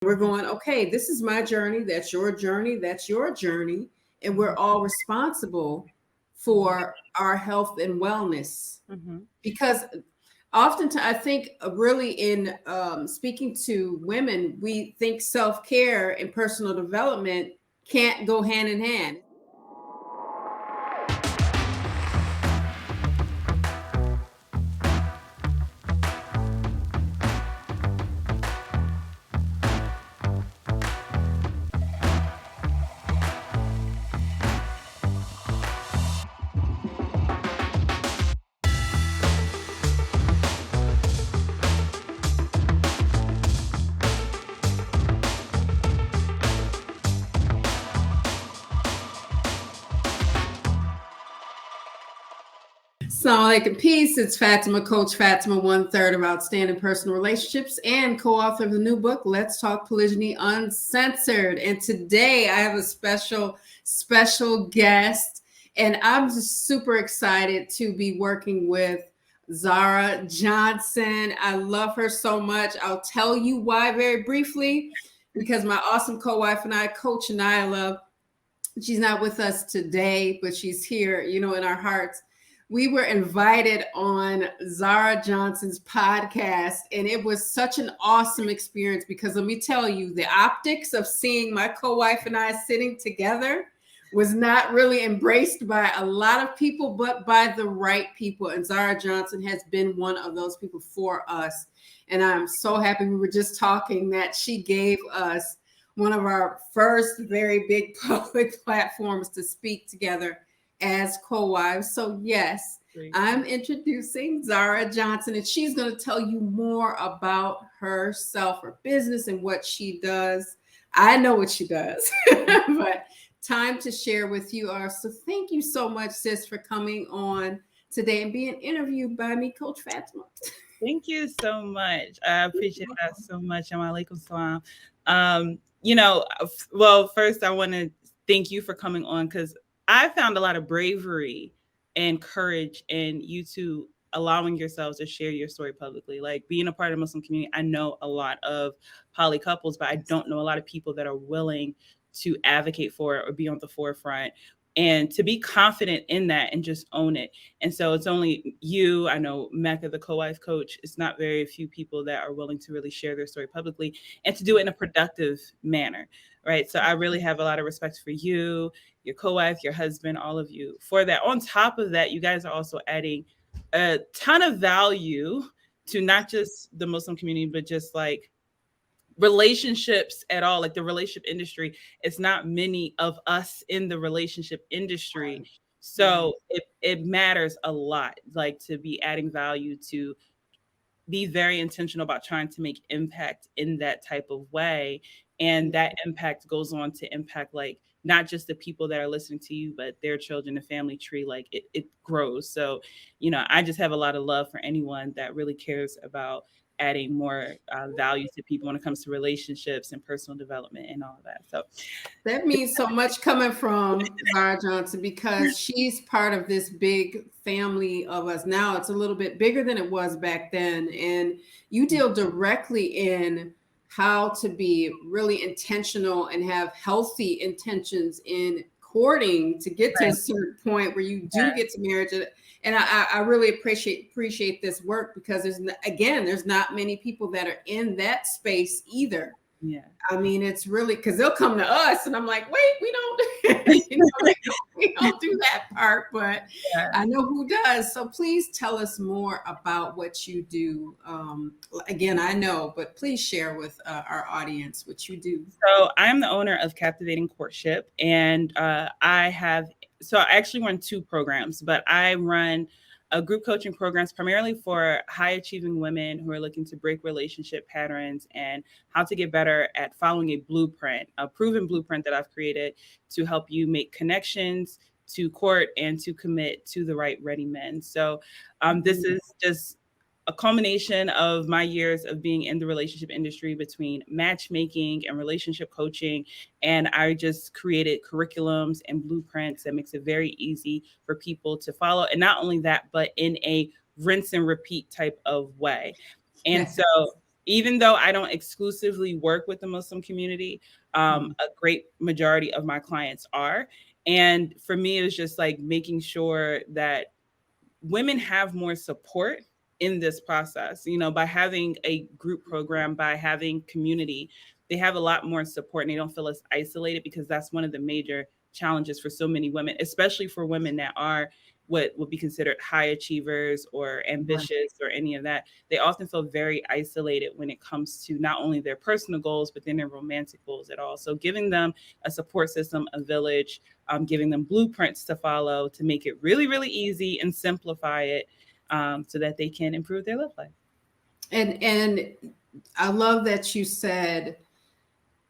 We're going, okay, this is my journey, that's your journey, that's your journey, and we're all responsible for our health and wellness. Because oftentimes, I think really in speaking to women, we think self-care and personal development can't go hand in hand. Assalamu alaikum, peace. It's Fatimah, Coach Fatimah, 1/3 of Outstanding Personal Relationships and co-author of the new book, Let's Talk Polygyny Uncensored. And today I have a special guest, and I'm just super excited to be working with Zara Johnson. I love her so much. I'll tell you why very briefly, because my awesome co-wife and I, Coach Nyla, she's not with us today, but she's here, in our hearts. We were invited on Zara Johnson's podcast, and it was such an awesome experience because let me tell you, the optics of seeing my co-wife and I sitting together was not really embraced by a lot of people, but by the right people. And Zara Johnson has been one of those people for us. And I'm so happy. We were just talking that she gave us one of our first very big public platforms to speak together as co-wives. So yes, I'm introducing Zara Johnson, and she's going to tell you more about herself, her business, and what she does. I know what she does, but time to share with you. So thank you so much, sis, for coming on today and being interviewed by me, Coach Fatimah. Thank you so much. I appreciate that so much. Alaikum salam. Well, first I want to thank you for coming on because I found a lot of bravery and courage in you two allowing yourselves to share your story publicly. Like being a part of the Muslim community, I know a lot of poly couples, but I don't know a lot of people that are willing to advocate for it or be on the forefront and to be confident in that and just own it. And so it's only you, I know Mecca, the co-wife coach, it's not very few people that are willing to really share their story publicly and to do it in a productive manner, right? So I really have a lot of respect for you, your co-wife, your husband, all of you for that. On top of that, you guys are also adding a ton of value to not just the Muslim community, but just like relationships at all, like the relationship industry. It's not many of us in the relationship industry. So it matters a lot, like to be adding value, to be very intentional about trying to make impact in that type of way. And that impact goes on to impact like not just the people that are listening to you, but their children, the family tree, like it grows. So, I just have a lot of love for anyone that really cares about adding more value to people when it comes to relationships and personal development and all of that. So that means so much coming from Zara Johnson because she's part of this big family of us. Now it's a little bit bigger than it was back then. And you deal directly in how to be really intentional and have healthy intentions in courting to get to a certain point where you do get to marriage. And I really appreciate this work because there's not many people that are in that space either. Yeah. I mean, it's really because they'll come to us and I'm like, wait, we don't, we don't do that part, but I know who does. So please tell us more about what you do. Again, I know, but please share with our audience what you do. So I'm the owner of Captivating Courtship, and I actually run two programs, but I run a group coaching programs primarily for high achieving women who are looking to break relationship patterns and how to get better at following a blueprint, a proven blueprint that I've created to help you make connections, to court, and to commit to the right ready men. So this is just a culmination of my years of being in the relationship industry between matchmaking and relationship coaching. And I just created curriculums and blueprints that makes it very easy for people to follow. And not only that, but in a rinse and repeat type of way. And so even though I don't exclusively work with the Muslim community, a great majority of my clients are. And for me, it was just like making sure that women have more support in this process, by having a group program, by having community, they have a lot more support and they don't feel as isolated, because that's one of the major challenges for so many women, especially for women that are what would be considered high achievers or ambitious or any of that. They often feel very isolated when it comes to not only their personal goals, but then their romantic goals at all. So giving them a support system, a village, giving them blueprints to follow to make it really, really easy and simplify it, so that they can improve their love life. And I love that you said,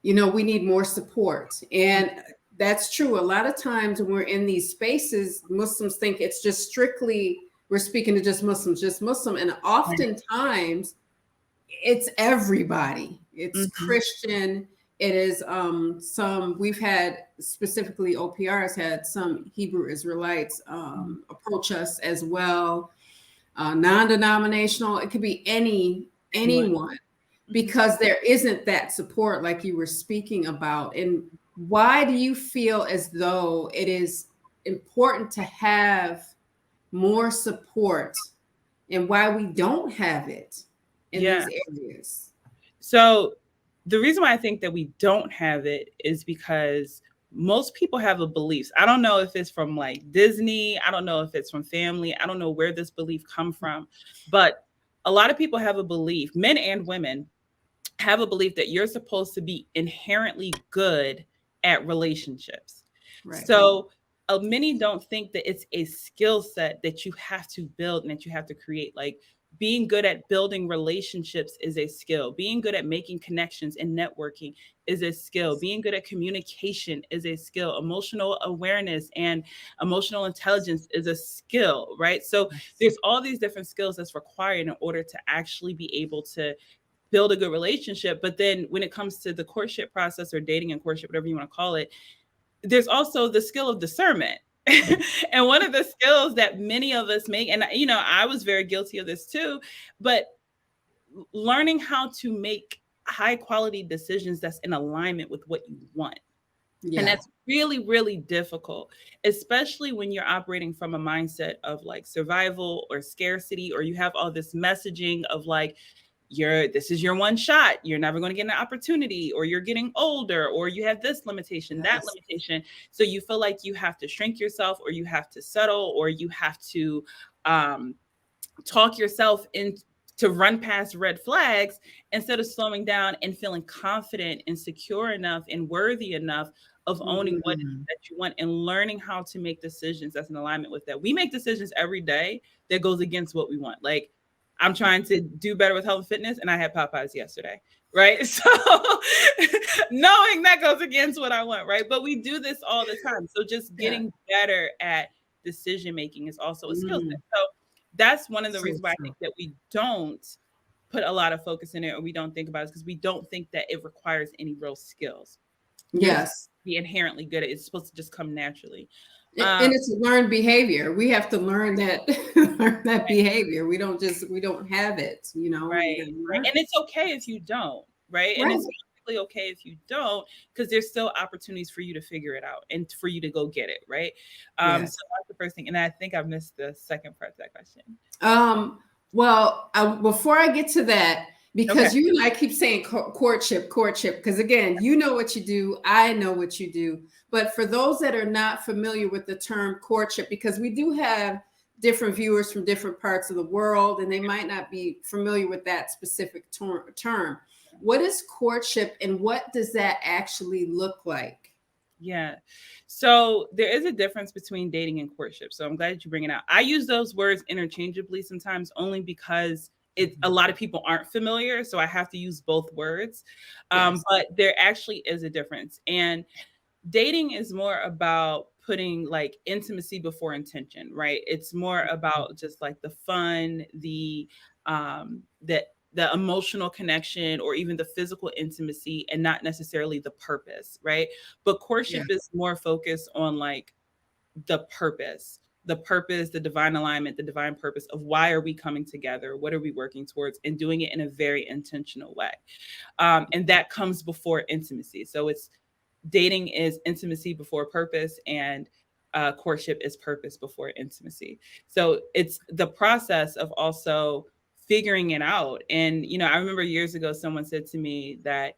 we need more support. And that's true. A lot of times when we're in these spaces, Muslims think it's just strictly, we're speaking to just Muslim. And oftentimes it's everybody. It's Christian. It is we've had, specifically OPR has had some Hebrew Israelites approach us as well. Non-denominational. It could be anyone, because there isn't that support like you were speaking about. And why do you feel as though it is important to have more support, and why we don't have it in these areas? So the reason why I think that we don't have it is because most people have a belief. I don't know if it's from like Disney. I don't know if it's from family. I don't know where this belief come from, but a lot of people have a belief, men and women have a belief, that you're supposed to be inherently good at relationships. Right. So many don't think that it's a skill set that you have to build and that you have to create. Like, being good at building relationships is a skill. Being good at making connections and networking is a skill. Being good at communication is a skill. Emotional awareness and emotional intelligence is a skill, right? So there's all these different skills that's required in order to actually be able to build a good relationship. But then when it comes to the courtship process, or dating and courtship, whatever you want to call it, there's also the skill of discernment. And one of the skills that many of us make, and I was very guilty of this too, but learning how to make high quality decisions that's in alignment with what you want. Yeah. And that's really, really difficult, especially when you're operating from a mindset of like survival or scarcity, or you have all this messaging of like, this is your one shot, you're never going to get an opportunity, or you're getting older, or you have this limitation, that limitation. So you feel like you have to shrink yourself, or you have to settle, or you have to talk yourself into run past red flags, instead of slowing down and feeling confident and secure enough and worthy enough of owning what it is that you want, and learning how to make decisions that's in alignment with that. We make decisions every day that goes against what we want. Like, I'm trying to do better with health and fitness, and I had Popeyes yesterday, right? So knowing that goes against what I want, right? But we do this all the time. So just getting better at decision making is also a skill set. So that's one of the reasons why I think that we don't put a lot of focus in it, or we don't think about it, because we don't think that it requires any real skills. Yes. Be inherently good at it. It's supposed to just come naturally. And it's a learned behavior. We have to learn that behavior. We don't have it, Right. And it's okay if you don't, right? And it's perfectly okay if you don't, because there's still opportunities for you to figure it out and for you to go get it, right? So that's the first thing. And I think I missed the second part of that question. Well, before I get to that, because you and I keep saying courtship, because again, you know what you do, I know what you do. But for those that are not familiar with the term courtship, because we do have different viewers from different parts of the world, and they might not be familiar with that specific term. What is courtship, and what does that actually look like? Yeah. So there is a difference between dating and courtship. So I'm glad that you bring it out. I use those words interchangeably sometimes, only because a lot of people aren't familiar. So I have to use both words. But there actually is a difference. And dating is more about putting like intimacy before intention, right? It's more about just like the fun, the emotional connection, or even the physical intimacy, and not necessarily the purpose, right? But courtship is more focused on like the purpose. the purpose, the divine alignment, the divine purpose of why are we coming together? What are we working towards? And doing it in a very intentional way. And that comes before intimacy. So it's dating is intimacy before purpose, and courtship is purpose before intimacy. So it's the process of also figuring it out. And, you know, I remember years ago, someone said to me that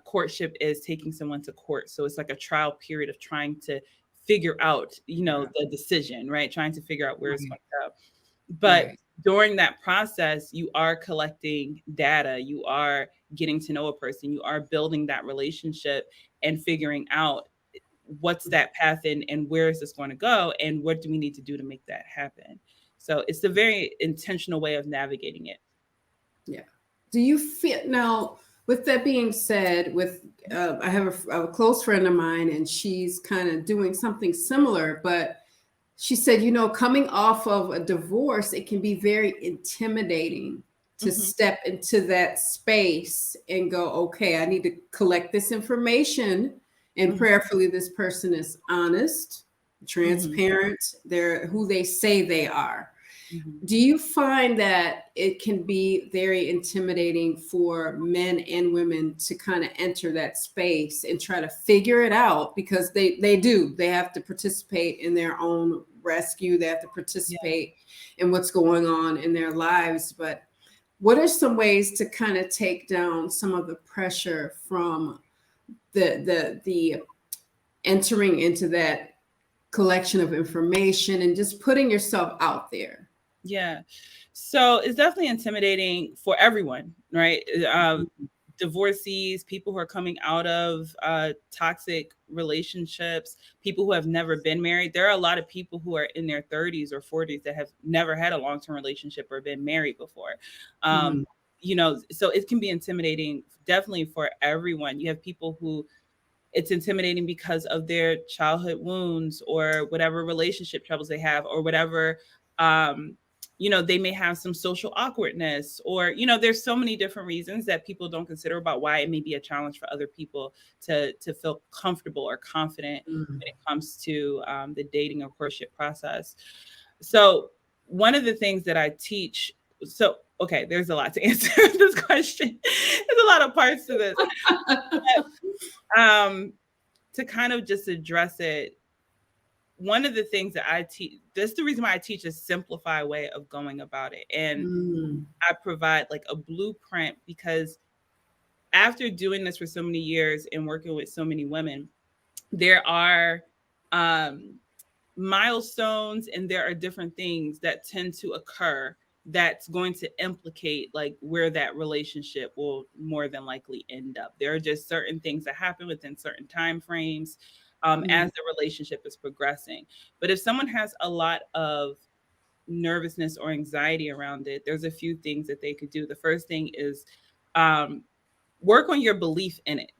courtship is taking someone to court. So it's like a trial period of trying to figure out, you know, the decision, right? Trying to figure out where it's going to go. But during that process, you are collecting data, you are getting to know a person, you are building that relationship and figuring out what's that path and where is this going to go and what do we need to do to make that happen. So it's a very intentional way of navigating it. Yeah. Do you feel now, with that being said, with I have a close friend of mine, and she's kind of doing something similar, but she said, you know, coming off of a divorce, it can be very intimidating to step into that space and go, okay, I need to collect this information, and prayerfully this person is honest, transparent, they're who they say they are. Do you find that it can be very intimidating for men and women to kind of enter that space and try to figure it out? Because they have to participate in their own rescue. They have to participate in what's going on in their lives. But what are some ways to kind of take down some of the pressure from the entering into that collection of information and just putting yourself out there? Yeah. So it's definitely intimidating for everyone, right? Divorcees, people who are coming out of toxic relationships, people who have never been married. There are a lot of people who are in their 30s or 40s that have never had a long-term relationship or been married before. You know, so it can be intimidating definitely for everyone. You have people who it's intimidating because of their childhood wounds or whatever relationship troubles they have or whatever, you know, they may have some social awkwardness or, you know, there's so many different reasons that people don't consider about why it may be a challenge for other people to feel comfortable or confident when it comes to the dating or courtship process. So one of the things that I teach, so, okay, there's a lot to answer this question. There's a lot of parts to this. But, to kind of just address it, one of the things that I teach, that's the reason why I teach a simplified way of going about it. And I provide like a blueprint because after doing this for so many years and working with so many women, there are milestones and there are different things that tend to occur that's going to implicate like where that relationship will more than likely end up. There are just certain things that happen within certain time frames as the relationship is progressing. But if someone has a lot of nervousness or anxiety around it, there's a few things that they could do. The first thing is work on your belief in it.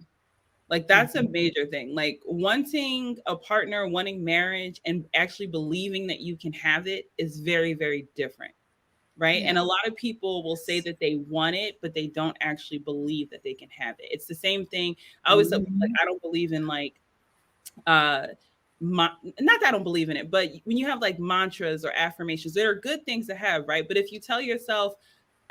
Like that's a major thing. Like wanting a partner, wanting marriage, and actually believing that you can have it is very, very different. Right. Yeah. And a lot of people will say that they want it, but they don't actually believe that they can have it. It's the same thing. I always say, like, I don't believe in like, not that I don't believe in it, but when you have like mantras or affirmations, there are good things to have, right? But if you tell yourself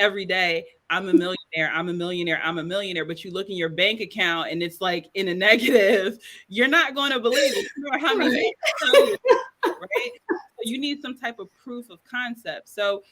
every day, I'm a millionaire, I'm a millionaire, I'm a millionaire, but you look in your bank account and it's like in a negative, you're not going to believe it. You know how many tell you, right? So you need some type of proof of concept. So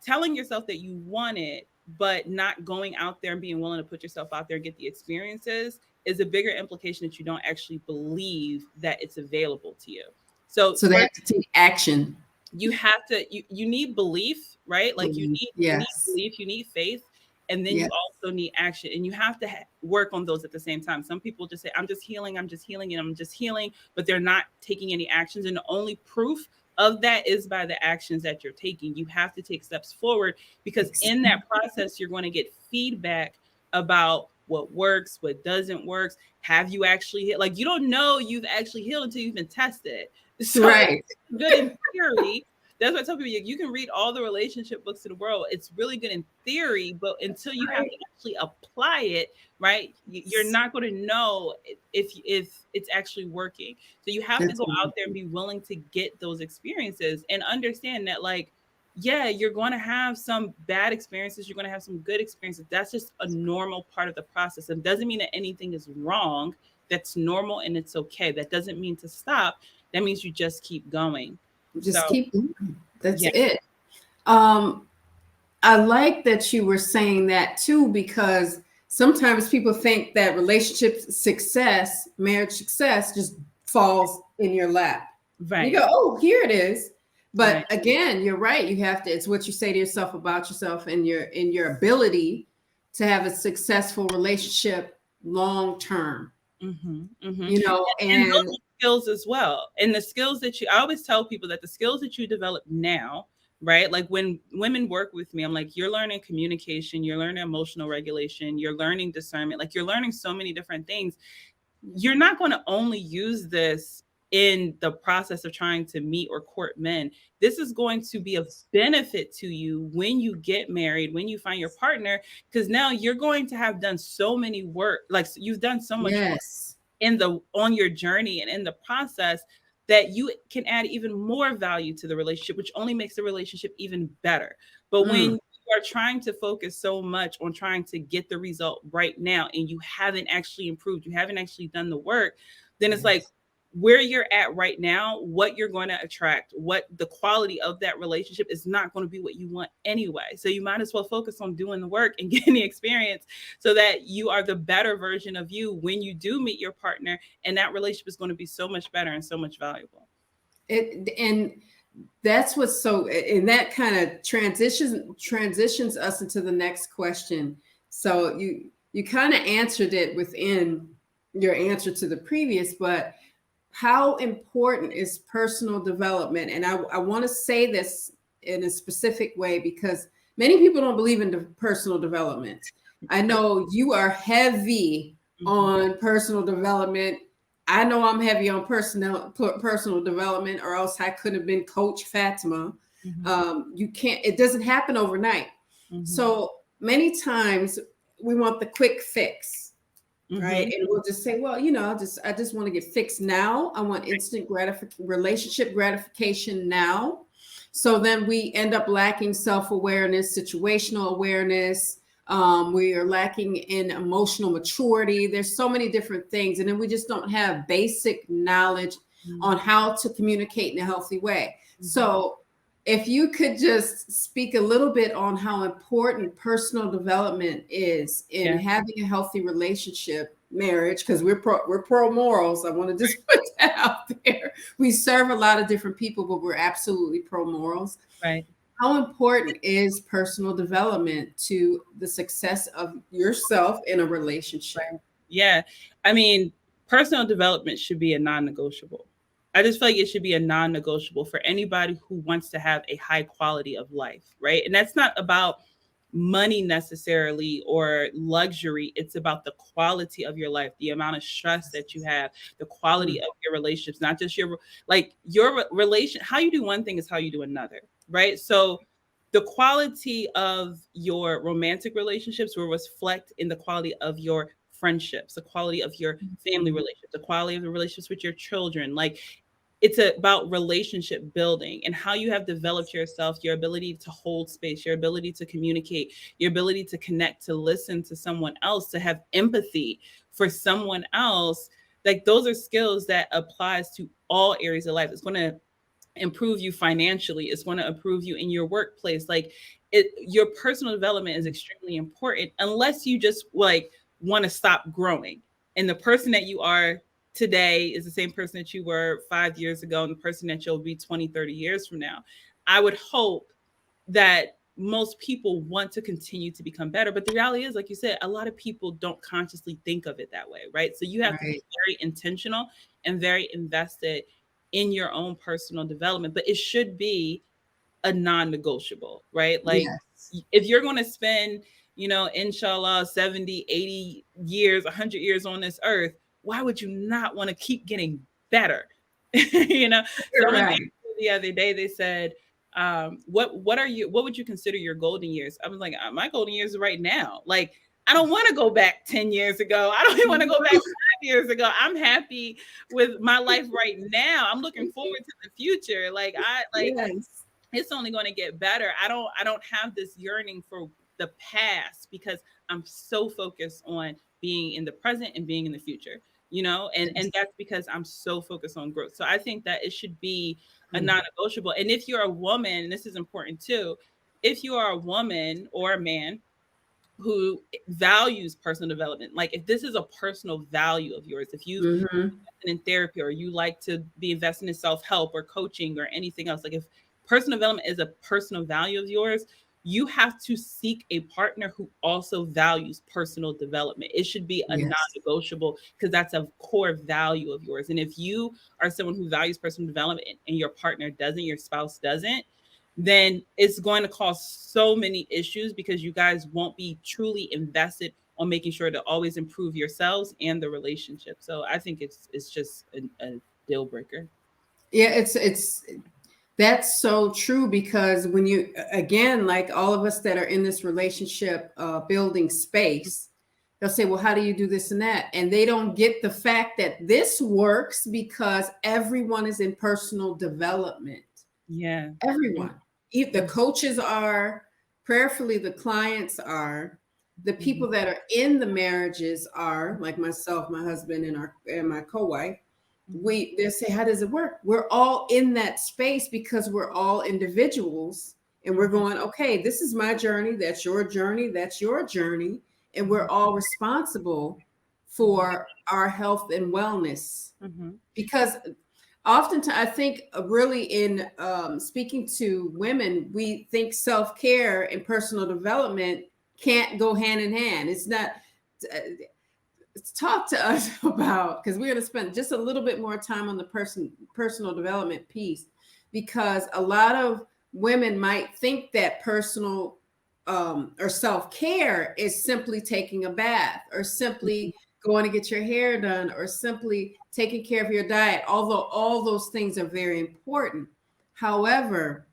telling yourself that you want it, but not going out there and being willing to put yourself out there and get the experiences is a bigger implication that you don't actually believe that it's available to you. So they have to take action. You have to, you need belief, right? Like you need belief, you need faith, and then you also need action. And you have to work on those at the same time. Some people just say, I'm just healing, and I'm just healing, but they're not taking any actions. And the only proof of that is by the actions that you're taking. You have to take steps forward because in that process, you're going to get feedback about what works, what doesn't work. Have you actually healed? Like you don't know you've actually healed until you've been tested. So it's good in theory, That's what I tell people. You can read all the relationship books in the world. It's really good in theory, but until you have to actually apply it, right, you're not going to know if it's actually working. So you have to go out there and be willing to get those experiences and understand that, like, yeah, you're going to have some bad experiences. You're going to have some good experiences. That's just a normal part of the process. It doesn't mean that anything is wrong. That's normal and it's okay. That doesn't mean to stop. That means you just keep going. Just keep going. That's yeah. it. I like that you were saying that too, because sometimes people think that relationship success, marriage success just falls in your lap. Right. You go, oh, here it is. But again, you're right. You have to, it's what you say to yourself about yourself and your ability to have a successful relationship long term. You know, and those skills as well. And the skills that I always tell people that the skills that you develop now, right? Like when women work with me, I'm like, you're learning communication, you're learning emotional regulation, you're learning discernment, like you're learning so many different things. You're not going to only use this in the process of trying to meet or court men. This is going to be of benefit to you when you get married, when you find your partner, because now you're going to have done so many work, like you've done so much work on your journey and in the process, that you can add even more value to the relationship, which only makes the relationship even better. But when you are trying to focus so much on trying to get the result right now and you haven't actually improved, you haven't actually done the work, then it's like, where you're at right now, what you're going to attract, what the quality of that relationship is not going to be what you want anyway. So you might as well focus on doing the work and getting the experience so that you are the better version of you when you do meet your partner, and that relationship is going to be so much better and so much valuable. And that's what's so, and that kind of transitions us into the next question. So you kind of answered it within your answer to the previous, but how important is personal development? And I want to say this in a specific way because many people don't believe in personal development. I know you are heavy on personal development. I know I'm heavy on personal development, or else I could have been Coach Fatimah. You can't, it doesn't happen overnight. So many times we want the quick fix. Right. And we'll just say, well, you know, I just want to get fixed now. I want instant relationship gratification now. So then we end up lacking self-awareness, situational awareness. We are lacking in emotional maturity. There's so many different things. And then we just don't have basic knowledge on how to communicate in a healthy way. So if you could just speak a little bit on how important personal development is in having a healthy relationship, marriage, because we're pro morals. I want to just put that out there. We serve a lot of different people, but we're absolutely pro morals. Right. How important is personal development to the success of yourself in a relationship? Right. Yeah. I mean, personal development should be a non-negotiable. I just feel like it should be a non-negotiable for anybody who wants to have a high quality of life, right? And that's not about money necessarily or luxury. It's about the quality of your life, the amount of stress that you have, the quality of your relationships, not just your relation. How you do one thing is how you do another, right? So the quality of your romantic relationships will reflect in the quality of your friendships, the quality of your family relationships, the quality of the relationships with your children. Like, it's about relationship building and how you have developed yourself, your ability to hold space, your ability to communicate, your ability to connect, to listen to someone else, to have empathy for someone else. Like, those are skills that applies to all areas of life. It's going to improve you financially. It's going to improve you in your workplace. Like, your personal development is extremely important, unless you just like want to stop growing. And the person that you are today is the same person that you were 5 years ago and the person that you'll be 20, 30 years from now. I would hope that most people want to continue to become better. But the reality is, like you said, a lot of people don't consciously think of it that way, right? So you have to be very intentional and very invested in your own personal development, but it should be a non-negotiable, right? Like, if you're going to spend, inshallah, 70, 80 years, 100 years on this earth, why would you not want to keep getting better? Someone the other day, they said, what would you consider your golden years? I was like, my golden years are right now. Like, I don't want to go back 10 years ago. I don't even want to go back 5 years ago. I'm happy with my life right now. I'm looking forward to the future. Like, Yes. it's only going to get better. I don't have this yearning for the past because I'm so focused on being in the present and being in the future, and that's because I'm so focused on growth. So I think that it should be a non-negotiable. And if you're a woman, and this is important too, if you are a woman or a man who values personal development, like if this is a personal value of yours, if you've Mm-hmm. in therapy or you like to be investing in self-help or coaching or anything else, like if personal development is a personal value of yours, you have to seek a partner who also values personal development. It should be a Yes. non-negotiable because that's a core value of yours. And if you are someone who values personal development and your partner doesn't, your spouse doesn't, then it's going to cause so many issues because you guys won't be truly invested on making sure to always improve yourselves and the relationship. So I think it's just a deal breaker. Yeah, it's that's so true because when you again, like all of us that are in this relationship building space, they'll say, well, how do you do this and that? And they don't get the fact that this works because everyone is in personal development. Yeah. Everyone. If the coaches are, prayerfully, the clients are, the people that are in the marriages are, like myself, my husband, and my co-wife. They say, how does it work? We're all in that space because we're all individuals and we're going, okay, this is my journey, that's your journey, that's your journey, and we're all responsible for our health and wellness. Because oftentimes, I think really in speaking to women, we think self-care and personal development can't go hand in hand. It's not. Talk to us about, because we're going to spend just a little bit more time on the personal development piece, because a lot of women might think that personal or self-care is simply taking a bath or simply going to get your hair done or simply taking care of your diet, although all those things are very important. However,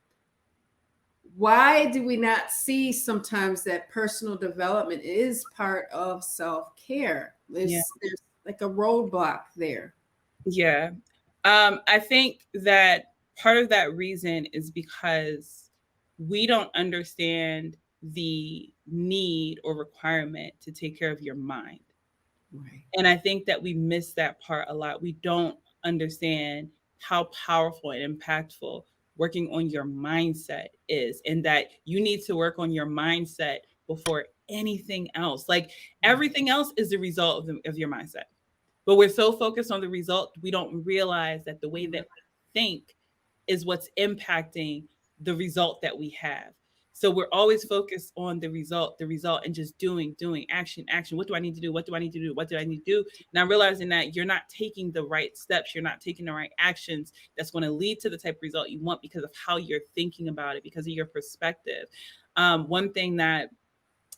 why do we not see sometimes that personal development is part of self-care? There's like a roadblock there. Yeah. I think that part of that reason is because we don't understand the need or requirement to take care of your mind. Right. And I think that we miss that part a lot. We don't understand how powerful and impactful working on your mindset is, and that you need to work on your mindset before anything else. Like everything else is the result of your mindset. But we're so focused on the result, we don't realize that the way that we think is what's impacting the result that we have. So we're always focused on the result, and just doing, action. What do I need to do? What do I need to do? What do I need to do? Now realizing that you're not taking the right steps, you're not taking the right actions that's going to lead to the type of result you want because of how you're thinking about it, because of your perspective. One thing that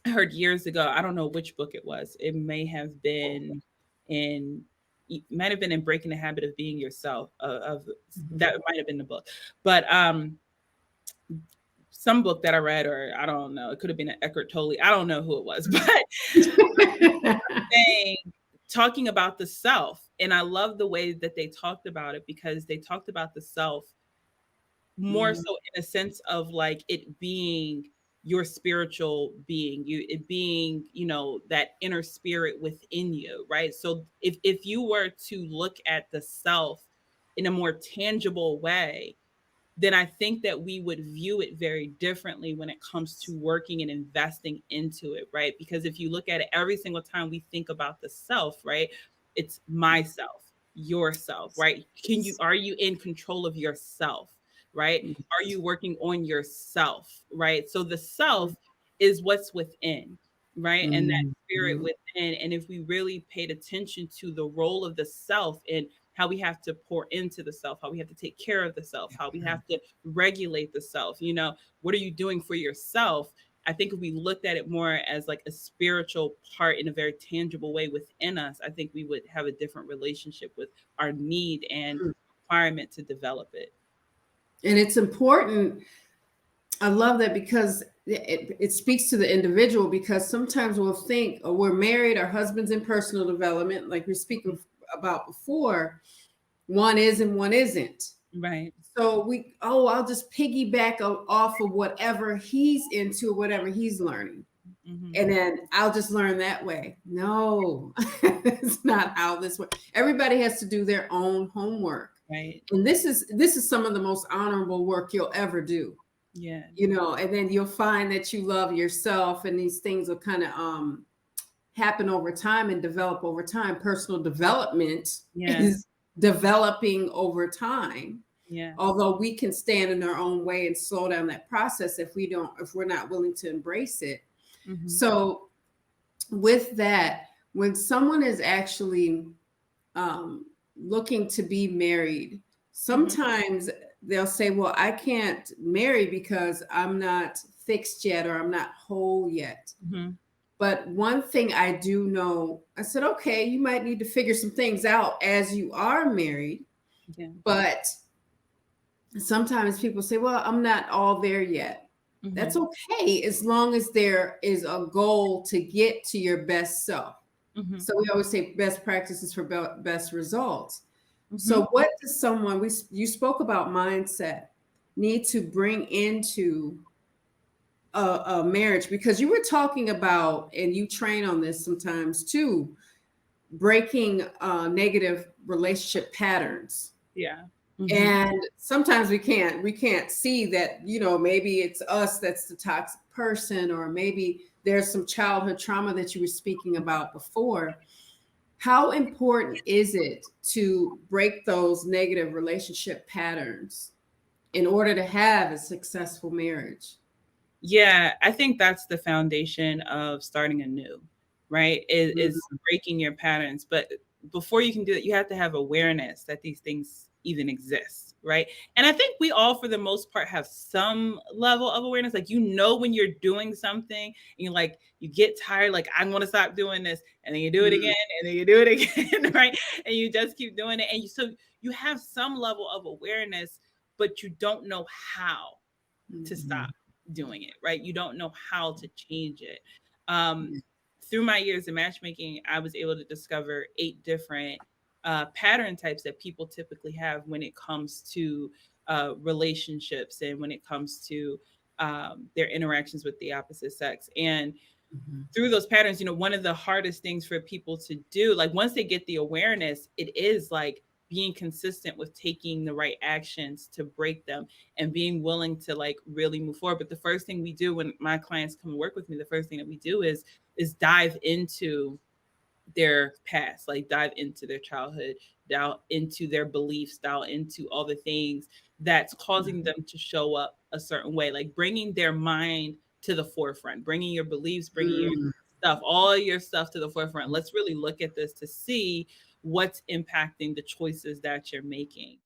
I heard years ago, I don't know which book it was. It may have been in Breaking the Habit of Being Yourself. Of that might have been the book, but some book that I read, or I don't know, it could have been an Eckhart Tolle. I don't know who it was, but talking about the self, and I love the way that they talked about it because they talked about the self more so in a sense of like it being your spiritual being, it being, that inner spirit within you, right? So if you were to look at the self in a more tangible way, then I think that we would view it very differently when it comes to working and investing into it, right? Because if you look at it, every single time we think about the self, right? It's myself, yourself, right? Are you in control of yourself? Right? Are you working on yourself? Right? So the self is what's within, right? And that spirit within. And if we really paid attention to the role of the self and how we have to pour into the self, how we have to take care of the self, how we have to regulate the self, what are you doing for yourself? I think if we looked at it more as like a spiritual part in a very tangible way within us, I think we would have a different relationship with our need and requirement to develop it. And it's important I love that because it speaks to the individual, because sometimes we'll think, oh, we're married, our husband's in personal development, like we speak about before, one is and one isn't. Right. So I'll just piggyback off of whatever he's into, whatever he's learning. And then I'll just learn that way. No, it's not how this works. Everybody has to do their own homework. Right. And this is some of the most honorable work you'll ever do. Yeah. And then you'll find that you love yourself, and these things will kind of happen over time and develop over time. Personal development is developing over time. Yeah. Although we can stand in our own way and slow down that process if we're not willing to embrace it. So with that, when someone is actually looking to be married, sometimes they'll say, well, I can't marry because I'm not fixed yet, or I'm not whole yet. But one thing I do know, I said, okay, you might need to figure some things out as you are married. But sometimes people say, well, I'm not all there yet. That's okay, as long as there is a goal to get to your best self. So we always say best practices for best results. So what does someone, you spoke about mindset, need to bring into a marriage? Because you were talking about, and you train on this sometimes too, breaking negative relationship patterns. Yeah. And sometimes we can't see that, maybe it's us that's the toxic person, or maybe there's some childhood trauma that you were speaking about before. How important is it to break those negative relationship patterns in order to have a successful marriage? Yeah, I think that's the foundation of starting anew, right? Is breaking your patterns. But before you can do it, you have to have awareness that these things even exist, right? And I think we all, for the most part, have some level of awareness. Like, when you're doing something and you get tired, like, I want to stop doing this, and then you do it again, and then you do it again, right? And you just keep doing it. And so you have some level of awareness, but you don't know how to stop doing it, right? You don't know how to change it. Through my years of matchmaking, I was able to discover 8 different pattern types that people typically have when it comes to relationships, and when it comes to their interactions with the opposite sex. And through those patterns, one of the hardest things for people to do, like, once they get the awareness, it is like being consistent with taking the right actions to break them, and being willing to really move forward. But the first thing we do when my clients come and work with me, the first thing that we do is dive into their past, dive into their childhood, dive into their beliefs, dive into all the things that's causing them to show up a certain way, like bringing their mind to the forefront, bringing your beliefs, bringing your stuff, all your stuff to the forefront. Let's really look at this to see what's impacting the choices that you're making.